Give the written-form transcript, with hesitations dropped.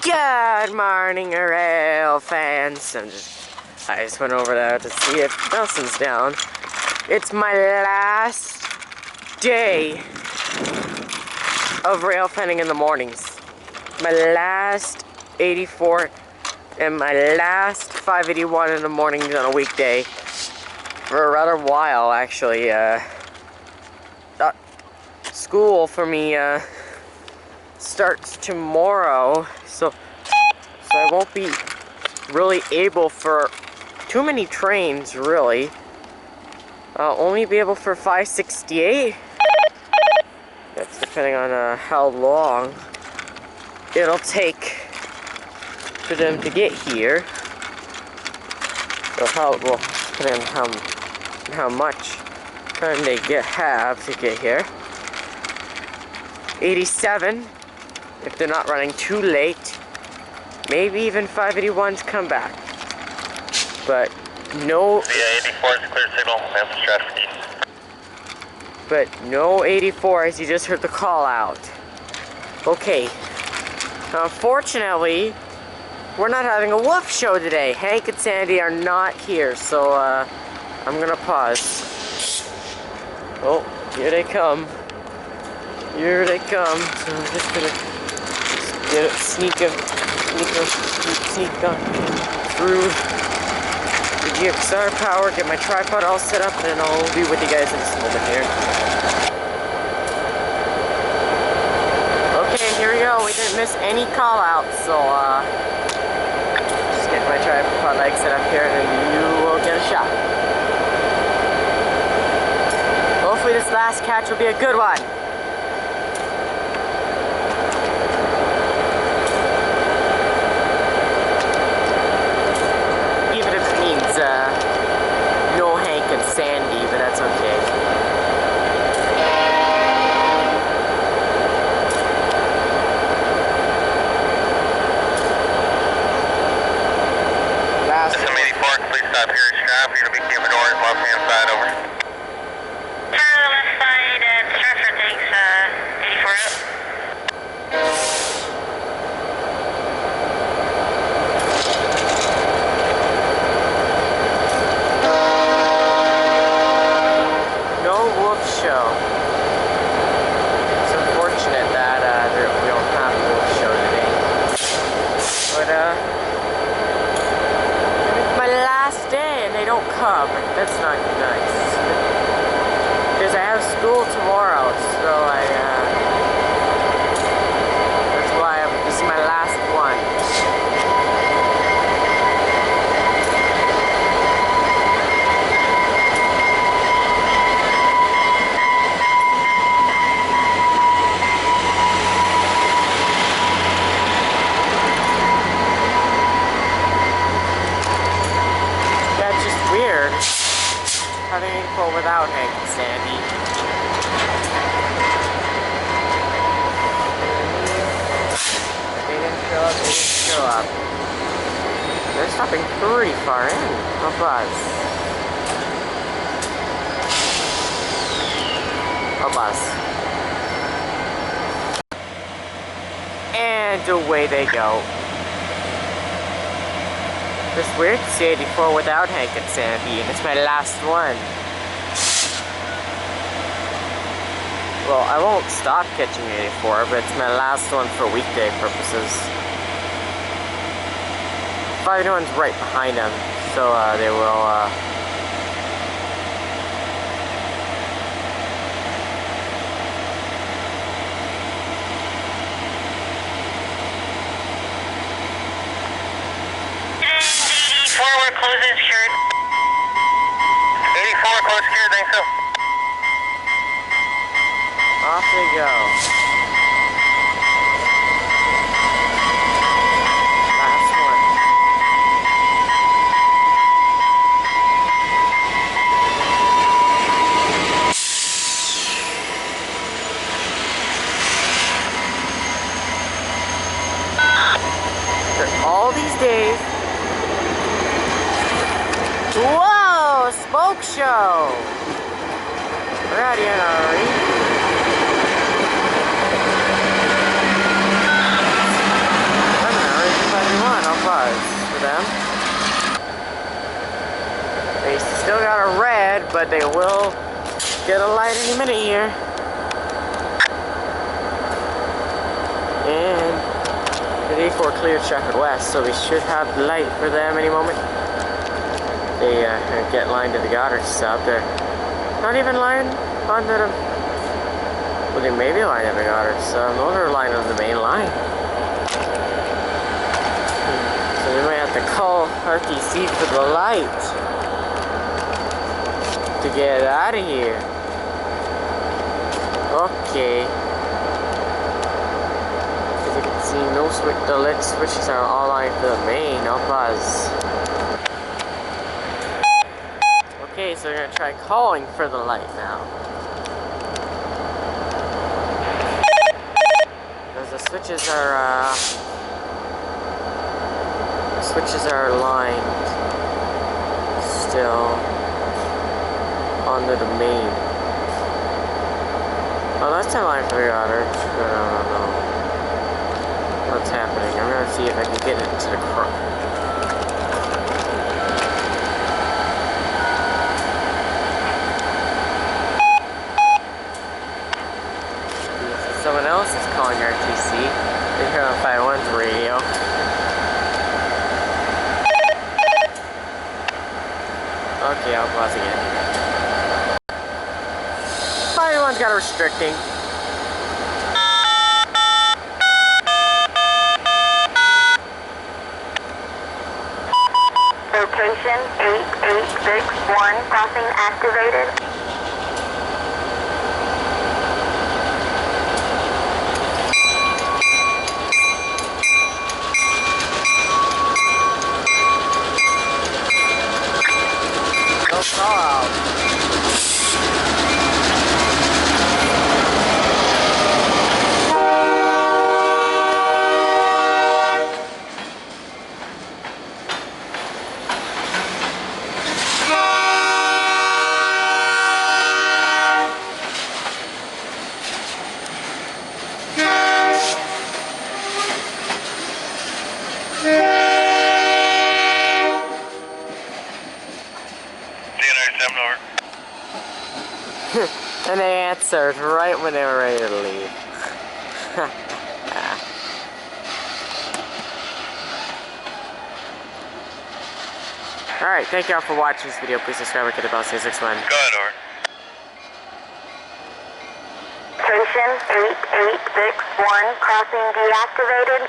Good morning, rail fans. I just went over there to see if Nelson's down. It's my last day of rail fanning in the mornings. My last 84 and my last 581 in the mornings on a weekday for a rather while, actually. School for me starts tomorrow, so I won't be really able for too many trains, really. I'll only be able for 568. That's depending on how long it'll take for them to get here. Or depending on how much time they have to get here. 87, if they're not running too late. Maybe even 581's come back. But no... Yeah, 84 is clear signal, message traffic. But no 84s, you just heard the call out. Okay. Unfortunately, we're not having a wolf show today. Hank and Sandy are not here, so I'm gonna pause. Oh, here they come. Here they come. So I'm just gonna sneak on through the GEXR power, get my tripod all set up, and I'll be with you guys in just a moment here. Okay, here we go. We didn't miss any call outs, so just get my tripod leg set up here and you will get a shot. Hopefully this last catch will be a good one. No Hank and Sandy, but that's okay. Last SM 84, please stop here, Strap. You're going to be keeping the doors left hand side, over. Turn the left side at Stratford, thanks, 84 up. That's not nice. Because I have school tomorrow, so that's why this is my last one. That's just weird. Having info without Hank and Sandy. They didn't show up. They're stopping pretty far in. Oh, buzz. Oh, buzz. And away they go. It's weird to see 84 without Hank and Sandy, and it's my last one. Well, I won't stop catching 84, but it's my last one for weekday purposes. 581's right behind them, so they will, We're closing secured. 84, close secured, thanks, so. Off they go. Last one. For all these days. Whoa! Smoke show! We're out here in a hurry. I'm in a hurry. but they will get a light any minute here. And the A4 cleared traffic west, so we should have light for them any moment. They get lined to the Goddard stop. They're not even lined onto the... Well, they may be lined at the Goddard stop. No, they're lined on the main line. So we might have to call RTC for the light to get out of here. Okay. As you can see, no switch. The lit switches are all lined to the main. No buzz. Okay, so we're gonna try calling for the light now. Because the switches are lined still onto the main. Oh, that's not line for the Goddard. I don't know what's happening. I'm gonna see if I can get it to the cross. Someone else is calling RTC. They're here on 51's radio. Okay, I'll pause again. 51's got a restricting. Location 8861, crossing activated. No call out. And they answered right when they were ready to leave. Alright, thank y'all for watching this video. Please subscribe and hit the bell. Say 6-1. Go ahead, over. Station 8861, crossing deactivated.